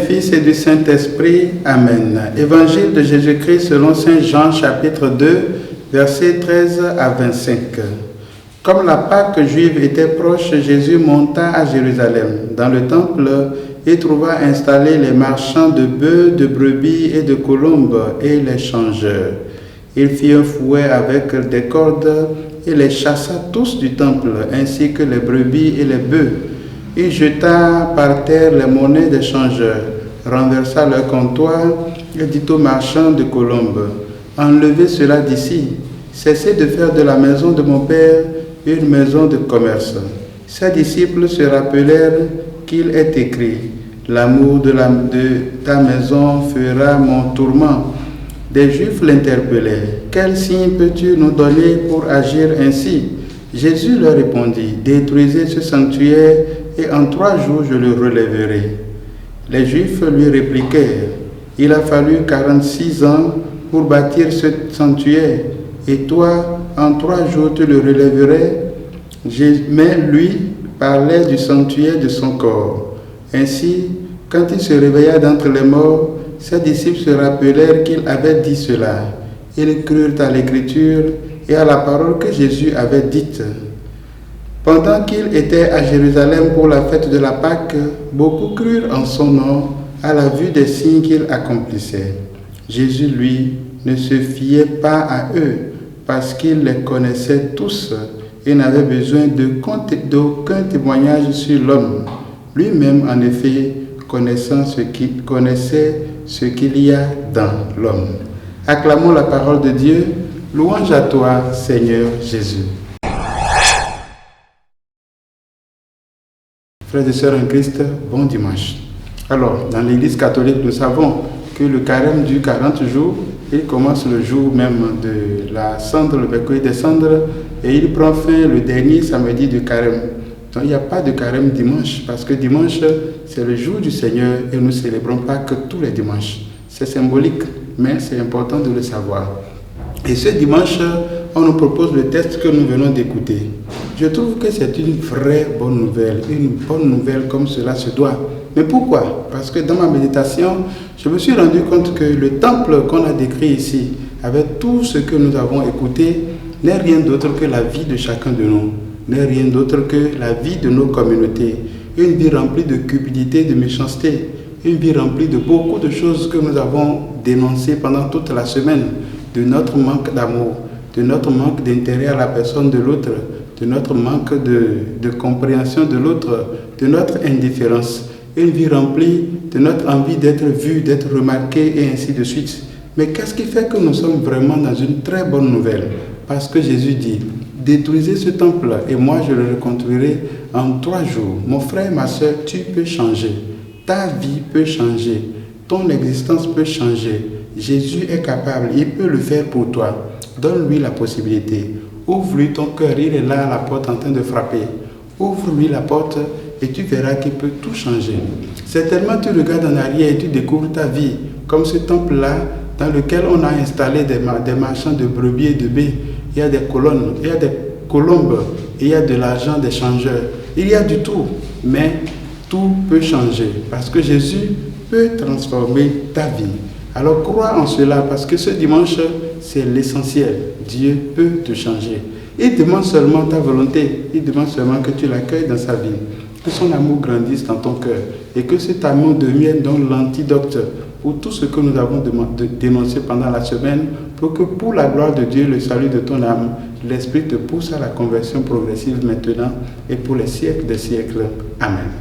Fils et du Saint-Esprit. Amen. Évangile de Jésus-Christ selon Saint Jean, chapitre 2, versets 13 à 25. Comme la Pâque juive était proche, Jésus monta à Jérusalem. Dans le temple, il trouva installés les marchands de bœufs, de brebis et de colombes et les changeurs. Il fit un fouet avec des cordes et les chassa tous du temple, ainsi que les brebis et les bœufs. Il jeta par terre les monnaies des changeurs, renversa leur comptoir et dit aux marchands de colombes: enlevez cela d'ici, cessez de faire de la maison de mon Père une maison de commerce. Ses disciples se rappelèrent qu'il est écrit: l'amour de ta maison fera mon tourment. Des Juifs l'interpellaient: quel signe peux-tu nous donner pour agir ainsi? Jésus leur répondit: détruisez ce sanctuaire et en 3 jours je le relèverai. Les Juifs lui répliquèrent: il a fallu 46 ans pour bâtir ce sanctuaire, et toi, en 3 jours tu le relèverais? Mais lui parlait du sanctuaire de son corps. Ainsi, quand il se réveilla d'entre les morts, ses disciples se rappelèrent qu'il avait dit cela. Ils crurent à l'Écriture et à la parole que Jésus avait dite. Pendant qu'il était à Jérusalem pour la fête de la Pâque, beaucoup crurent en son nom à la vue des signes qu'il accomplissait. Jésus, lui, ne se fiait pas à eux parce qu'il les connaissait tous et n'avait besoin d'aucun témoignage sur l'homme. Lui-même, en effet, connaissait ce qu'il y a dans l'homme. Acclamons la parole de Dieu. Louange à toi, Seigneur Jésus. Frères et sœurs en Christ, bon dimanche. Alors, dans l'Église catholique, nous savons que le carême dure 40 jours. Il commence le jour même de la cendre, le mercredi des cendres, et il prend fin le dernier samedi du carême. Donc, il n'y a pas de carême dimanche, parce que dimanche, c'est le jour du Seigneur et nous ne célébrons pas que tous les dimanches. C'est symbolique, mais c'est important de le savoir. Et ce dimanche, on nous propose le texte que nous venons d'écouter. Je trouve que c'est une vraie bonne nouvelle comme cela se doit. Mais pourquoi? Parce que dans ma méditation, je me suis rendu compte que le temple qu'on a décrit ici, avec tout ce que nous avons écouté, n'est rien d'autre que la vie de chacun de nous, n'est rien d'autre que la vie de nos communautés. Une vie remplie de cupidité, de méchanceté, une vie remplie de beaucoup de choses que nous avons dénoncées pendant toute la semaine, de notre manque d'amour, de notre manque d'intérêt à la personne de l'autre, de notre manque de compréhension de l'autre, de notre indifférence. Une vie remplie de notre envie d'être vu, d'être remarqué et ainsi de suite. Mais qu'est-ce qui fait que nous sommes vraiment dans une très bonne nouvelle? Parce que Jésus dit: détruisez ce temple et moi je le reconstruirai en 3 jours. Mon frère, ma soeur, tu peux changer. Ta vie peut changer. Ton existence peut changer. Jésus est capable, il peut le faire pour toi. Donne-lui la possibilité. Ouvre-lui ton cœur, il est là à la porte en train de frapper. Ouvre-lui la porte et tu verras qu'il peut tout changer. Certainement, tu regardes en arrière et tu découvres ta vie comme ce temple-là dans lequel on a installé des marchands de brebis et de bœufs. Il y a des colonnes, il y a des colombes, il y a de l'argent des changeurs. Il y a du tout, mais tout peut changer parce que Jésus peut transformer ta vie. Alors crois en cela parce que ce dimanche, c'est l'essentiel. Dieu peut te changer. Il demande seulement ta volonté. Il demande seulement que tu l'accueilles dans sa vie. Que son amour grandisse dans ton cœur. Et que cet amour devienne donc l'antidote pour tout ce que nous avons dénoncé pendant la semaine. Pour que pour la gloire de Dieu, le salut de ton âme, l'Esprit te pousse à la conversion progressive maintenant et pour les siècles des siècles. Amen.